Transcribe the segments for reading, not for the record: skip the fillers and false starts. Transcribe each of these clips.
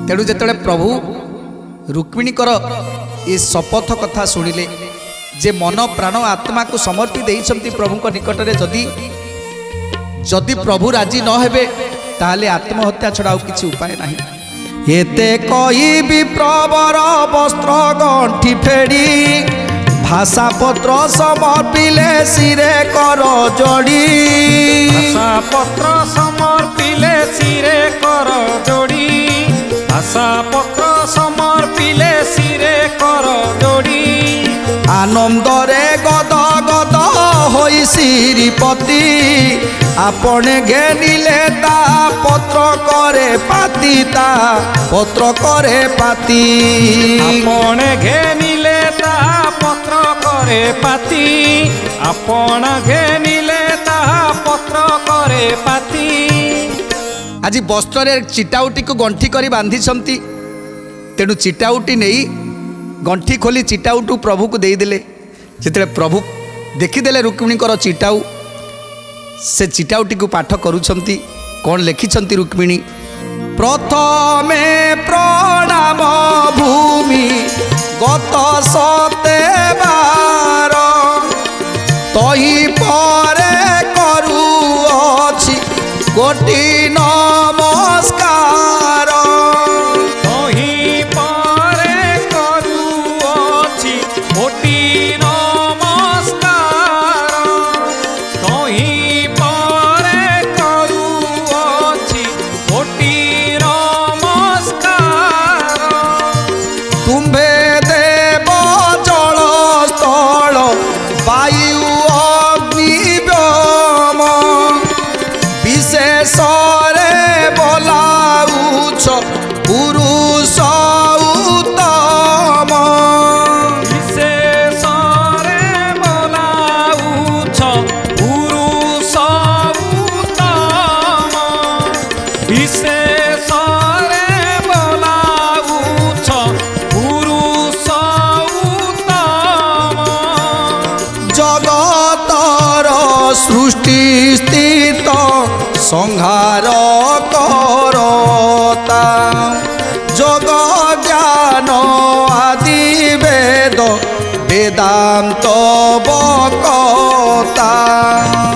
तेणु जिते प्रभु रुक्मिणीकर ये शपथ कथा शुणिले जे मन प्राण आत्मा को समर्पी देइछंती प्रभु निकट में जदि प्रभु राजी न हेबे ताले आत्महत्या छड़ा किसी उपाय नहीं। एते कही विप्रवर वस्त्र गंठी फेड़ी भाषा पत्र समर्पिले सिरे कर जोड़ी। भाषा पत्र समर्पिले सिरे कर जोड़ी। भाषा पत्र समर्पिले सिरे कर जोड़ी। आनंदरे गद गद होई श्रीपति आपने घेनिले ता पत्र करे पाती ता पत्र करे पाती। आपने घेनिले ता पत्र करे पाती। आपण घेनिले ता पत्र करे पाती। आज वस्त्र चिटाउटी को गंठी करी बांधी छंती तेणु चिटाउटी नहीं गंठी खोली चिटाउटू प्रभु को देदेले। जिते प्रभु देखीदेले रुक्मिणीकर चिटाउ से चिटाउटी को पाठ करुछंती कौन लिखिछंती रुक्मिणी। प्रथमे प्रणाम भूमि गत सते बार तही परे करूअछि कोटि नमस्कार। तही परे करूअछि कोटि नमस्कार। तही परे करूअछि कोटि नमस्कार। तुम्भे देव जल स्थल वायु अग्नि व्योम विशेष बोलाउछ पुरुष उत्तम। विशेष बोलाउछ पुरुष उत्तम। विशेष बोलाउछ पुरुष उत्तम। जगतर सृष्टि स्थित संहार करता जग ज्ञान आदि वेद वेदांत बकता।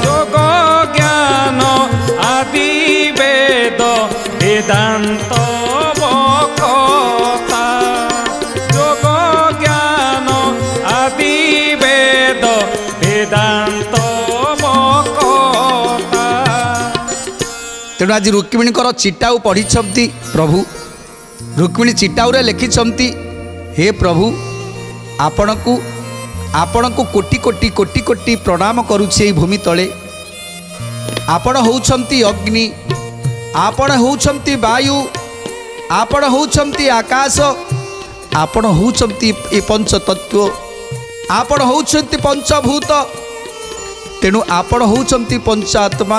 जोग ज्ञान आदि वेद वेदांत बकता। जोग ज्ञान आदि वेद वेदांत बकता। तेणु आज रुक्मिणीकर चिटाउ पढ़ी प्रभु रुक्मिणी चिटाउ रे लिखिछंती हे प्रभु आपण को कोटि कोटि कोटि कोटि प्रणाम करुछि भूमि तले। आपण होउछंती अग्नि आपण होउछंती वायु आपण होउछंती आकाश आपण होउछंती ए पंच तत्व आपण होउछंती पंचभूत तेणु आपण होउछंती पंचात्मा।